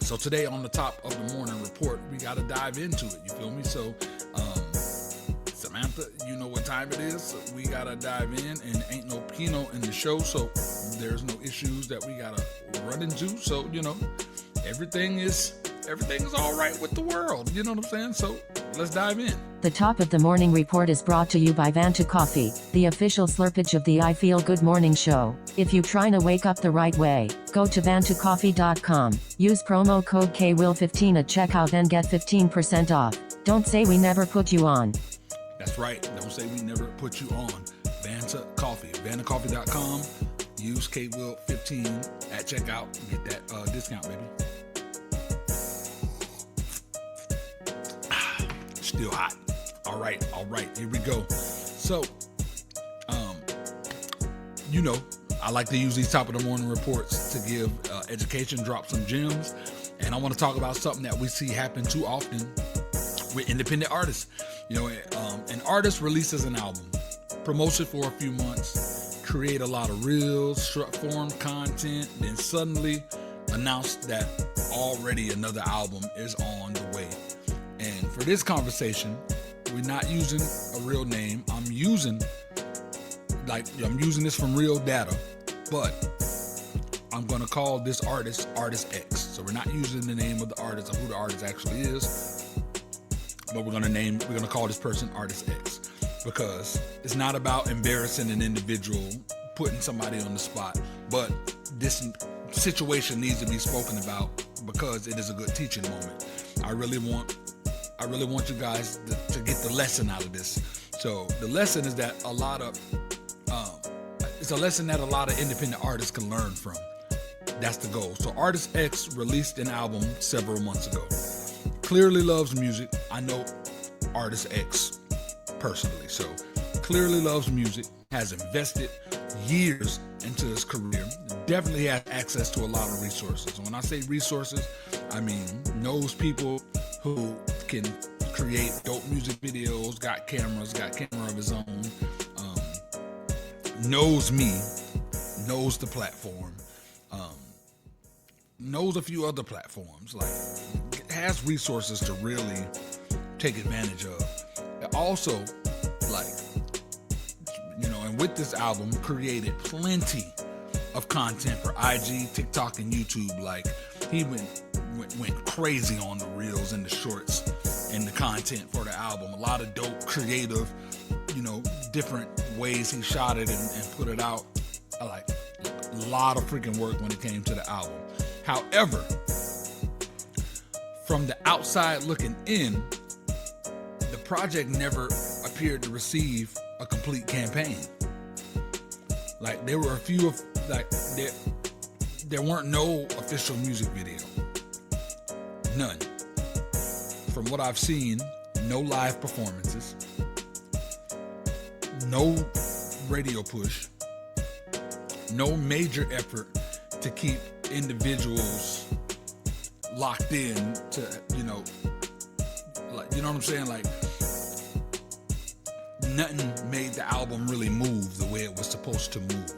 So today on the top of the morning report, we got to dive into it. You feel me? So, Samantha, you know what time it is. So we got to dive in, and ain't no Pino in the show. So there's no issues that we got to run into. So, everything is all right with the world. You know what I'm saying? So let's dive in. The top of the morning report is brought to you by Vanta Coffee, the official slurpage of the I Feel Good Morning Show. If you trying to wake up the right way, go to vantacoffee.com. Use promo code KWIL15 at checkout and get 15% off. Don't say we never put you on. That's right. Don't say we never put you on. Vanta Coffee. Vantacoffee.com. Use KWIL15 at checkout. Get that discount, baby. Still hot. All right, here we go. So, I like to use these top of the morning reports to give education, drop some gems, and I want to talk about something that we see happen too often with independent artists. An artist releases an album, promotes it for a few months, create a lot of reels, short-form content, then suddenly announce that already another album is on the way. And for this conversation, we're not using a real name. I'm using this from real data, but I'm going to call this artist Artist X. So we're not using the name of the artist or who the artist actually is, but we're going to call this person Artist X, because it's not about embarrassing an individual, putting somebody on the spot, but this situation needs to be spoken about because it is a good teaching moment. I really want you guys to get the lesson out of this. So the lesson is that it's a lesson that a lot of independent artists can learn from. That's the goal. So Artist X released an album several months ago. Clearly loves music. I know Artist X personally. So clearly loves music, has invested years into his career, definitely has access to a lot of resources. And when I say resources, I mean knows people who can create dope music videos, got camera of his own, knows me, knows the platform, knows a few other platforms, like has resources to really take advantage of. Also, and with this album, created plenty of content for IG, TikTok, and YouTube. Like, he went crazy on the reels and the shorts and the content for the album. A lot of dope, creative, different ways he shot it and put it out. A lot of freaking work when it came to the album. However, from the outside looking in, the project never appeared to receive a complete campaign. There were a few of there weren't no official music video. None. From what I've seen, no live performances, no radio push, no major effort to keep individuals locked in to, you know what I'm saying? Nothing made the album really move the way it was supposed to move.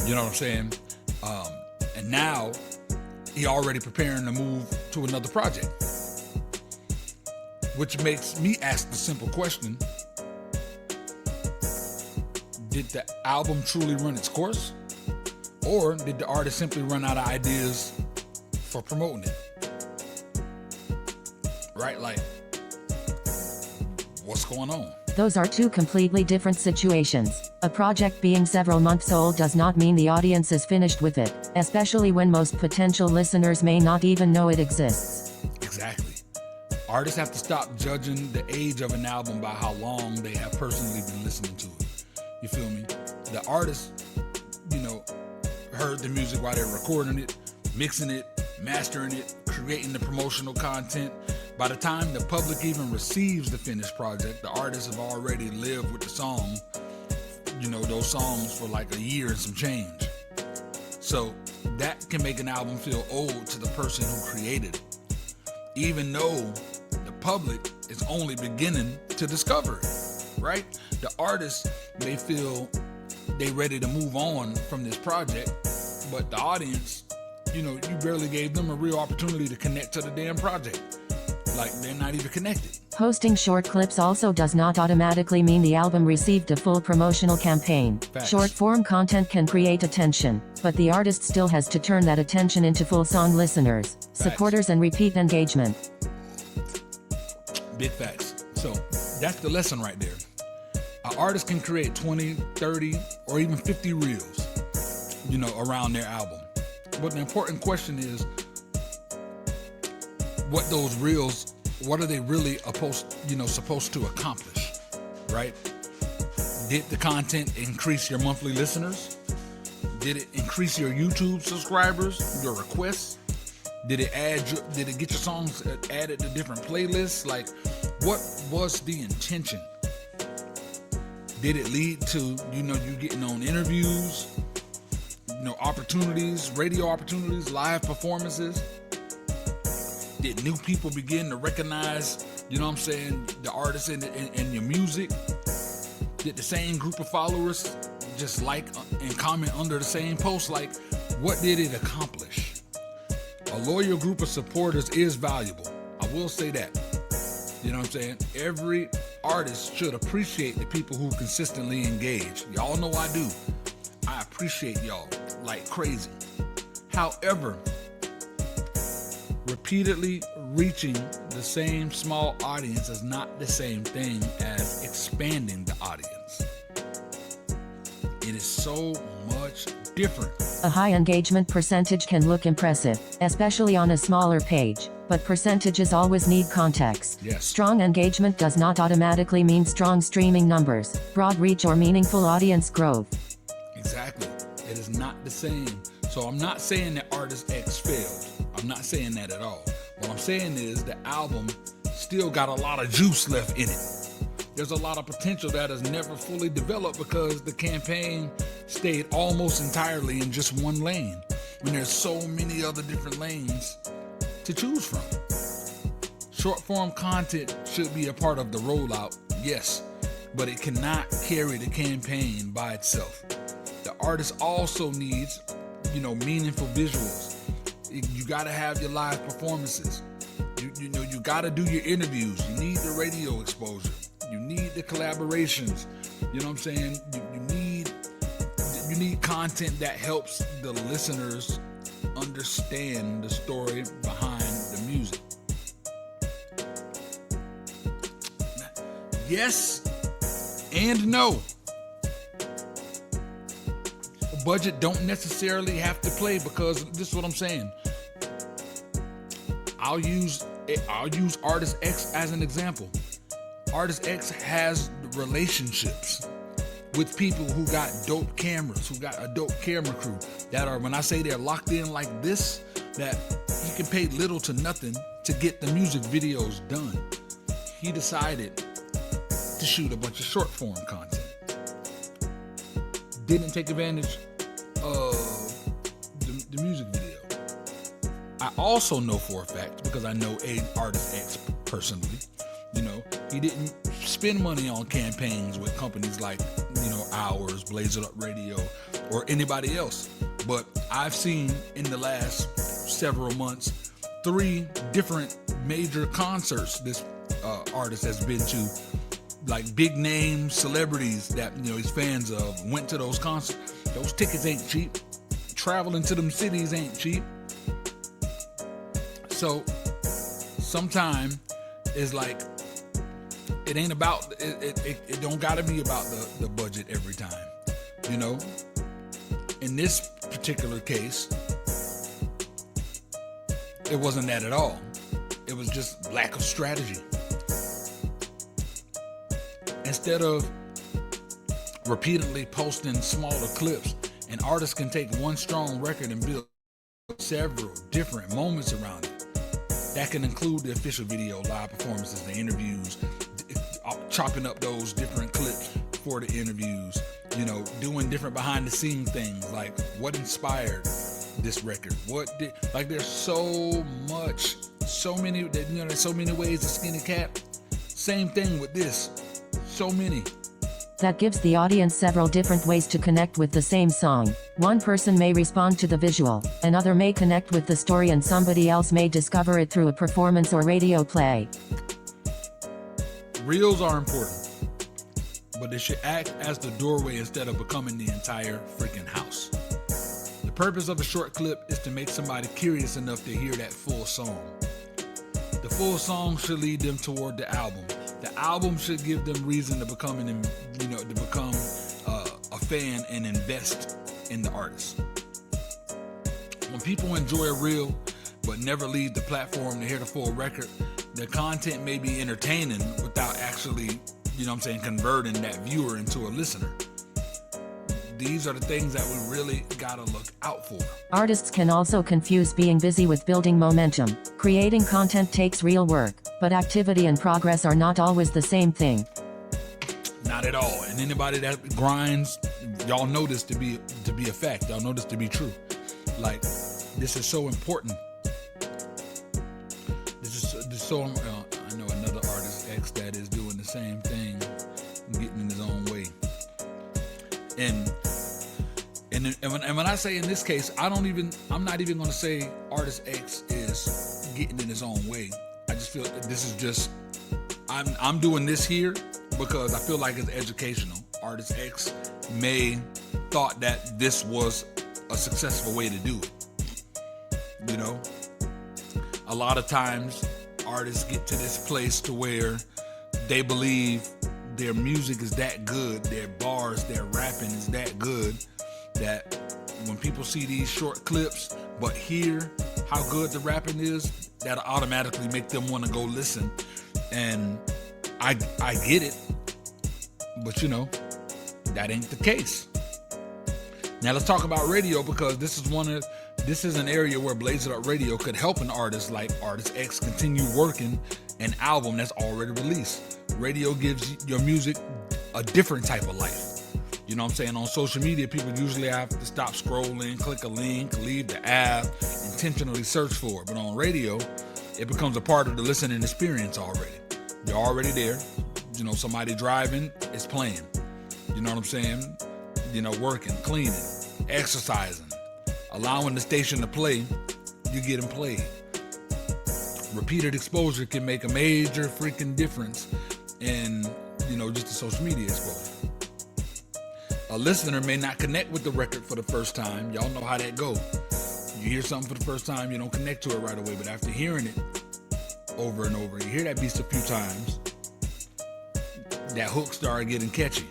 You know what I'm saying? And now he already preparing to move to another project, which makes me ask the simple question: did the album truly run its course, or did the artist simply run out of ideas for promoting it? Right? What's going on? Those are two completely different situations. A project being several months old does not mean the audience is finished with it, especially when most potential listeners may not even know it exists. Exactly. Artists have to stop judging the age of an album by how long they have personally been listening to it. You feel me? The artist, heard the music while they're recording it, mixing it, mastering it, creating the promotional content. By the time the public even receives the finished project, the artists have already lived with the song, those songs for a year and some change. So that can make an album feel old to the person who created it, even though the public is only beginning to discover it, right? The artist may feel they ready to move on from this project, but the audience, you barely gave them a real opportunity to connect to the damn project. Like, they're not even connected. Posting short clips also does not automatically mean the album received a full promotional campaign. Facts. Short-form content can create attention, but the artist still has to turn that attention into full-song listeners, supporters, and repeat engagement. Big facts. So, that's the lesson right there. An artist can create 20, 30, or even 50 reels, around their album. But the important question is, what those reels, what are they really supposed to accomplish, right? Did the content increase your monthly listeners? Did it increase your YouTube subscribers, your requests? Did it get your songs added to different playlists? Like, what was the intention? Did it lead to, you getting on interviews, opportunities, radio opportunities, live performances? Did new people begin to recognize, the artist and your music? Did the same group of followers just like and comment under the same post? Like, what did it accomplish? A loyal group of supporters is valuable. I will say that. Every artist should appreciate the people who consistently engage. Y'all know I do. I appreciate y'all like crazy. However, repeatedly reaching the same small audience is not the same thing as expanding the audience. It is so much different. A high engagement percentage can look impressive, especially on a smaller page, but percentages always need context. Yes. Strong engagement does not automatically mean strong streaming numbers, broad reach, or meaningful audience growth. Exactly. It is not the same. So I'm not saying that Artist X failed. I'm not saying that at all. What I'm saying is the album still got a lot of juice left in it. There's a lot of potential that has never fully developed because the campaign stayed almost entirely in just one lane, when there's so many other different lanes to choose from. Short form content should be a part of the rollout, yes, but it cannot carry the campaign by itself. The artist also needs, meaningful visuals. You gotta have your live performances. You gotta do your interviews. You need the radio exposure. You need the collaborations. You know what I'm saying? You need content that helps the listeners understand the story behind the music. Yes and no. Budget don't necessarily have to play, because this is what I'm saying. I'll use Artist X as an example. Artist X has relationships with people who got dope cameras, who got a dope camera crew that are, when I say they're locked in like this, that he can pay little to nothing to get the music videos done. He decided to shoot a bunch of short form content. Didn't take advantage of the music video. I also know for a fact, because I know Artist X personally, he didn't spend money on campaigns with companies like, Ours, Blaze It Up Radio, or anybody else. But I've seen in the last several months 3 different major concerts this artist has been to, like big name celebrities that he's fans of, went to those concerts. Those tickets ain't cheap. Traveling to them cities ain't cheap. So sometimes it's like, it ain't about it don't gotta be about the budget every time. In this particular case, it wasn't that at all. It was just lack of strategy. Instead of repeatedly posting smaller clips, an artist can take one strong record and build several different moments around it. That can include the official video, live performances, the interviews, chopping up those different clips for the interviews, doing different behind the scenes things, like what inspired this record, there's so many ways to skin a cat. Same thing with this, so many. that gives the audience several different ways to connect with the same song. One person may respond to the visual, another may connect with the story, and somebody else may discover it through a performance or radio play. Reels are important, but they should act as the doorway instead of becoming the entire freaking house. The purpose of a short clip is to make somebody curious enough to hear that full song. The full song should lead them toward the album. The album should give them reason to become a fan and invest in the artist. When people enjoy a reel but never leave the platform to hear the full record, the content may be entertaining without actually, converting that viewer into a listener. These are the things that we really gotta look out for. Artists can also confuse being busy with building momentum. Creating content takes real work, but activity and progress are not always the same thing. Not at all. And anybody that grinds, y'all know this to be a fact. Y'all know this to be true. Like, this is so important. This is so. I know another artist X that is doing the same thing, getting in his own way. And when I say in this case, I'm not even going to say artist X is getting in his own way. I just feel this is just, I'm doing this here because I feel like it's educational. Artist X may thought that this was a successful way to do it. A lot of times artists get to this place to where they believe their music is that good, their bars, their rapping is that good, that when people see these short clips but hear how good the rapping is, that'll automatically make them want to go listen. And I get it, but that ain't the case. Now let's talk about radio, because this is an area where Blaze It Up Radio could help an artist like Artist X continue working an album that's already released. Radio gives your music a different type of life. You know what I'm saying? On social media, people usually have to stop scrolling, click a link, leave the app, intentionally search for it. But on radio, it becomes a part of the listening experience already. You're already there. Somebody driving, it's playing. You know what I'm saying? Working, cleaning, exercising, allowing the station to play, you're getting played. Repeated exposure can make a major freaking difference in, just the social media exposure. A listener may not connect with the record for the first time. Y'all know how that go. You hear something for the first time, you don't connect to it right away, but after hearing it over and over, you hear that beast a few times, that hook started getting catchy.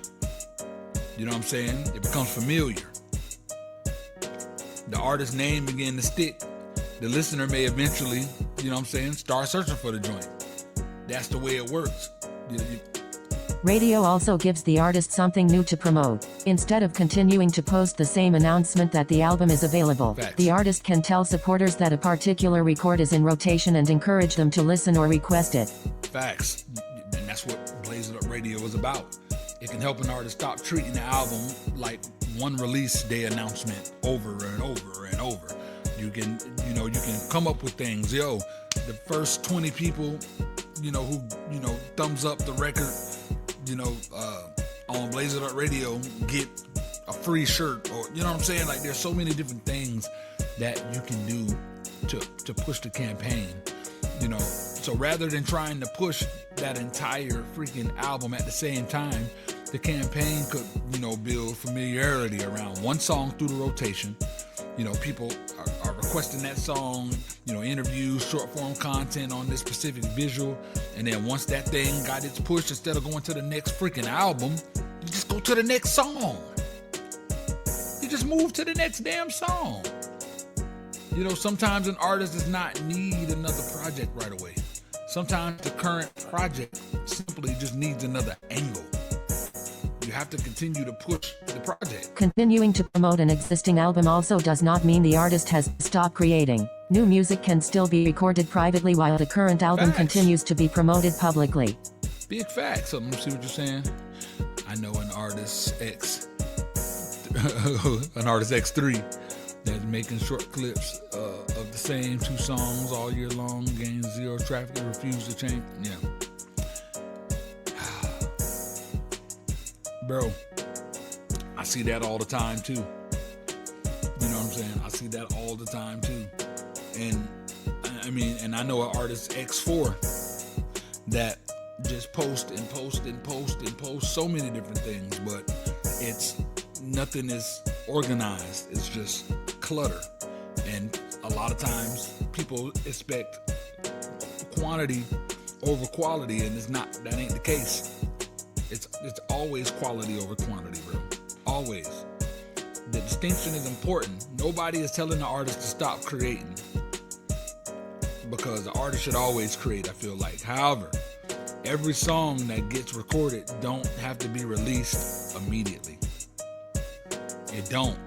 You know what I'm saying? It becomes familiar. The artist's name began to stick. The listener may eventually, start searching for the joint. That's the way it works. Radio also gives the artist something new to promote. Instead of continuing to post the same announcement that the album is available, Facts. The artist can tell supporters that a particular record is in rotation and encourage them to listen or request it. Facts. And that's what Blaze It Up Radio is about. It can help an artist stop treating the album like one release day announcement over and over and over. You can come up with things. The first 20 people, who, thumbs up the record, on Blaze It Up Radio get a free shirt, or you know what I'm saying? Like, there's so many different things that you can do to push the campaign, So rather than trying to push that entire freaking album at the same time, the campaign could, build familiarity around one song through the rotation. People are requesting that song, interviews, short form content on this specific visual. And then once that thing got its push, instead of going to the next freaking album, you just go to the next song. You just move to the next damn song. Sometimes an artist does not need another project right away. Sometimes the current project simply just needs another angle. You have to continue to push the project. Continuing to promote an existing album also does not mean the artist has stopped creating. New music can still be recorded privately while the current album Facts. continues to be promoted publicly. Big facts. Let me see what you're saying. I know an artist X, an artist X3 that's making short clips of the same two songs all year long, gains zero traffic, and refuse to change. Yeah. bro, I see that all the time too. You know what I'm saying? I see that all the time too. And I mean, and I know an artist X4 that just post and post and post and post so many different things, but nothing is organized. It's just clutter. And a lot of times people expect quantity over quality, and that ain't the case. It's always quality over quantity, bro. Always. The distinction is important. Nobody is telling the artist to stop creating, because the artist should always create, I feel like. However, every song that gets recorded don't have to be released immediately. It don't.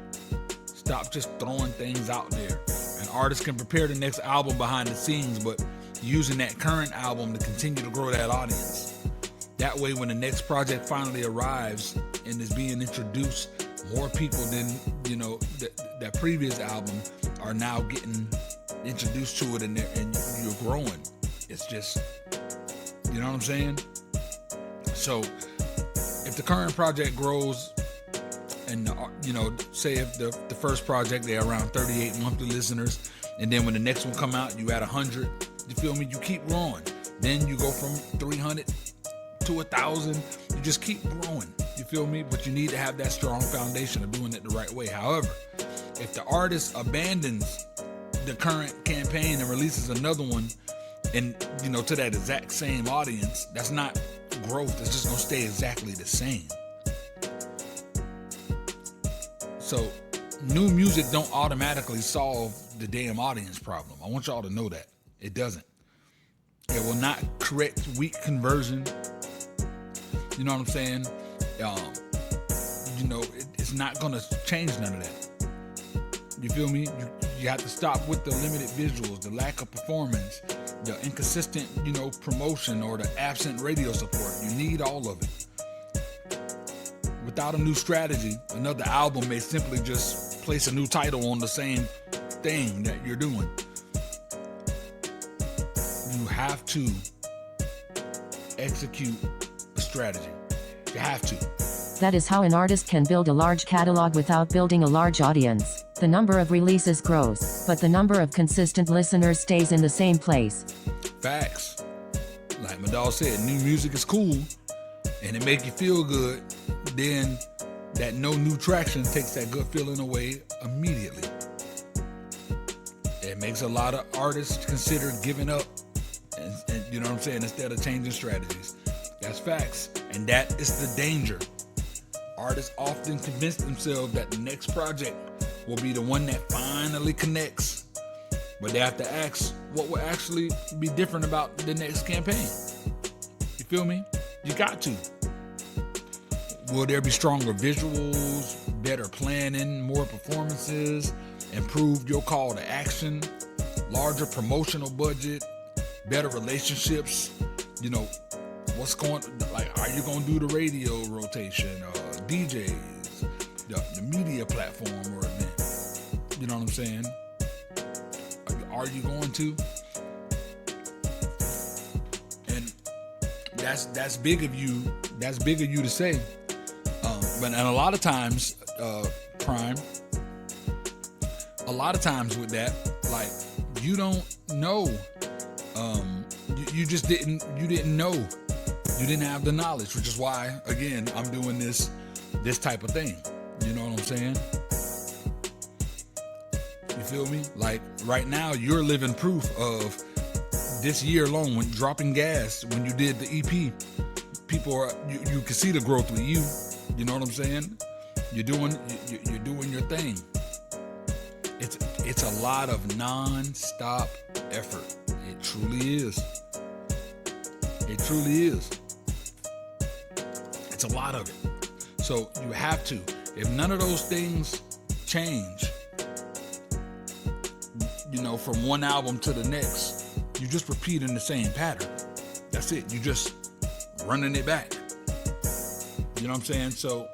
Stop just throwing things out there. An artist can prepare the next album behind the scenes, but using that current album to continue to grow that audience. That way, when the next project finally arrives and is being introduced, more people than, that previous album are now getting introduced to it, and you're growing. It's just, you know what I'm saying? So if the current project grows, and say if the first project they are around 38 monthly listeners, and then when the next one come out you add 100, you feel me? You keep growing. Then you go from 300 to 1,000. You just keep growing. You feel me? But you need to have that strong foundation of doing it the right way. However, if the artist abandons the current campaign and releases another one, and to that exact same audience, that's not growth. It's just gonna stay exactly the same. So new music don't automatically solve the damn audience problem. I want y'all to know that. It doesn't. It will not correct weak conversion. You know what I'm saying? It's not gonna change none of that. You feel me? You have to stop with the limited visuals, the lack of performance, the inconsistent, promotion, or the absent radio support. You need all of it. Without a new strategy, another album may simply just place a new title on the same thing that you're doing. You have to execute a strategy. You have to. That is how an artist can build a large catalog without building a large audience. The number of releases grows, but the number of consistent listeners stays in the same place. Facts. Like my dog said, new music is cool and it make you feel good. Then that no new traction takes that good feeling away immediately. It makes a lot of artists consider giving up and you know what I'm saying, instead of changing strategies. That's facts. And that is the danger. Artists often convince themselves that the next project will be the one that finally connects. But they have to ask what will actually be different about the next campaign. You feel me? You got to. Will there be stronger visuals, better planning, more performances, improved your call to action, larger promotional budget, better relationships? What's are you going to do the radio rotation, DJs, the media platform or event? You know what I'm saying? Are you going to? And that's big of you. That's big of you to say. But a lot of times, Prime. A lot of times with that, you don't know. You just didn't. You didn't know. You didn't have the knowledge, which is why, again, I'm doing this type of thing. You know what I'm saying? You feel me? Right now, you're living proof of this year alone, when dropping gas, when you did the EP, you can see the growth with you. You know what I'm saying? You're doing your thing. It's a lot of non-stop effort. It truly is. It truly is. It's a lot of it. So you have to. If none of those things change, from one album to the next, you just repeating the same pattern. That's it. You just running it back. You know what I'm saying? So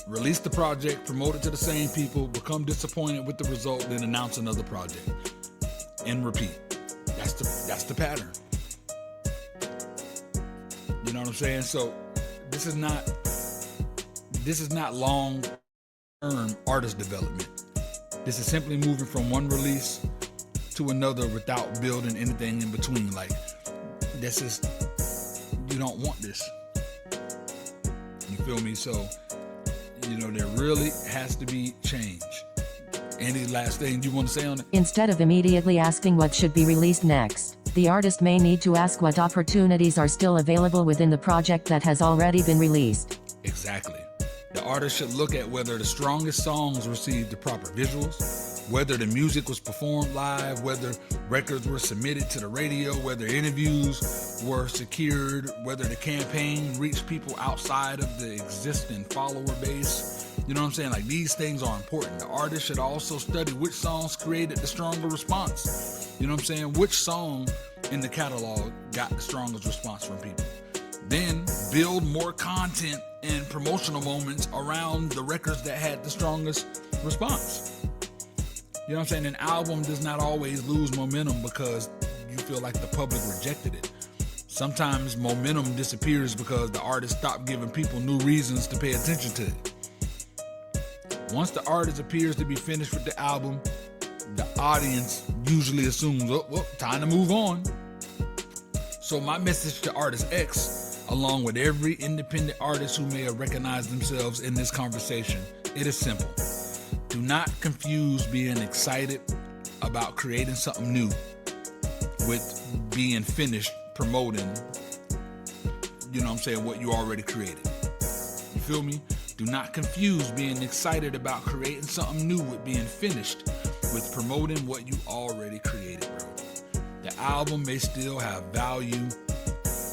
release the project, promote it to the same people, become disappointed with the result, then announce another project and repeat. That's the pattern. You know what I'm saying? So This is not long-term artist development. This is simply moving from one release to another without building anything in between. Like, this is, you don't want this. You feel me? So, there really has to be change. Any last thing you want to say on it? Instead of immediately asking what should be released next, the artist may need to ask what opportunities are still available within the project that has already been released. Exactly. The artist should look at whether the strongest songs received the proper visuals, whether the music was performed live, whether records were submitted to the radio, whether interviews were secured, whether the campaign reached people outside of the existing follower base. You know what I'm saying? Like, these things are important. The artist should also study which songs created the stronger response. You know what I'm saying? Which song in the catalog got the strongest response from people. Then build more content and promotional moments around the records that had the strongest response. You know what I'm saying? An album does not always lose momentum because you feel like the public rejected it. Sometimes momentum disappears because the artist stopped giving people new reasons to pay attention to it. Once the artist appears to be finished with the album, the audience usually assumes, well, time to move on. So my message to Artist X, along with every independent artist who may have recognized themselves in this conversation, it is simple. Do not confuse being excited about creating something new with being finished promoting, what you already created. You feel me? Do not confuse being excited about creating something new with being finished with promoting what you already created, bro. The album may still have value,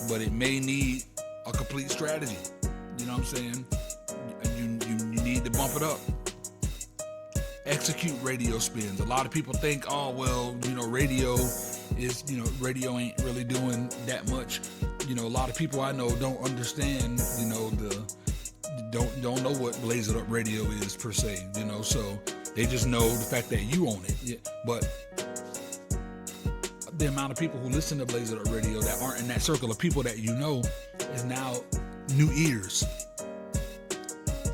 but it may need a complete strategy. You know what I'm saying? You need to bump it up. Execute radio spins. A lot of people think, radio ain't really doing that much. A lot of people I know don't understand, don't know what Blaze It Up Radio is per se, so they just know the fact that you own it. Yeah. But the amount of people who listen to Blaze It Up Radio that aren't in that circle of people that is now new ears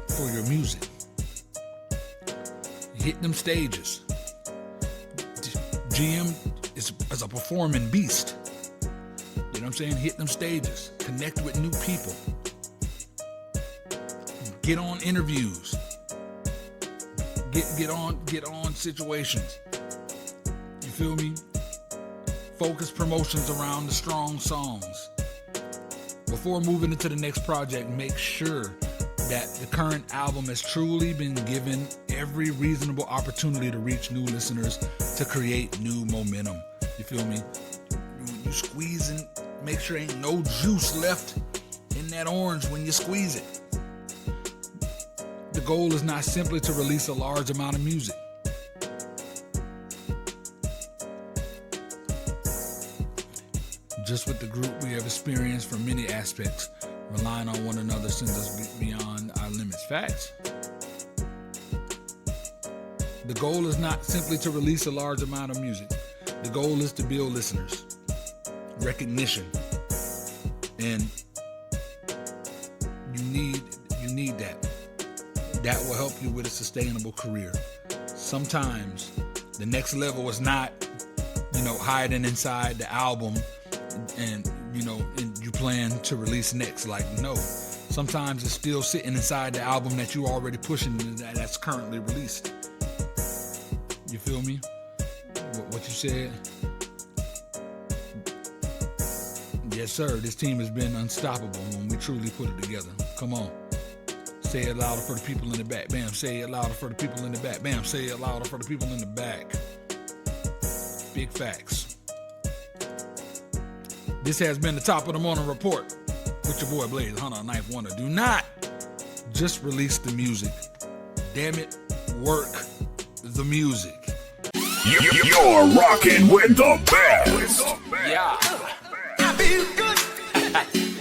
for your music. Hit them stages. GM is a performing beast. You know what I'm saying? Hit them stages. Connect with new people. Get on interviews. Get on situations. You feel me? Focus promotions around the strong songs. Before moving into the next project, make sure that the current album has truly been given every reasonable opportunity to reach new listeners, to create new momentum. You feel me? You squeezing, make sure ain't no juice left in that orange when you squeeze it. The goal is not simply to release a large amount of music. Just with the group we have experienced from many aspects, relying on one another sends us beyond our limits. Facts. The goal is not simply to release a large amount of music. The goal is to build listeners, recognition, and you need that. That will help you with a sustainable career. Sometimes the next level is not, hiding inside the album and you plan to release next. Like, no. Sometimes it's still sitting inside the album that you already pushing that's currently released. You feel me? What you said? Yes, sir. This team has been unstoppable when we truly put it together. Come on. Say it louder for the people in the back. Bam. Say it louder for the people in the back. Bam. Say it louder for the people in the back. Big facts. This has been the Top of the Morning Report with your boy Blaze, Hunter, Knife Wonder. Do not just release the music. Damn it, work the music. You're rocking with the best. Yeah. I feel good.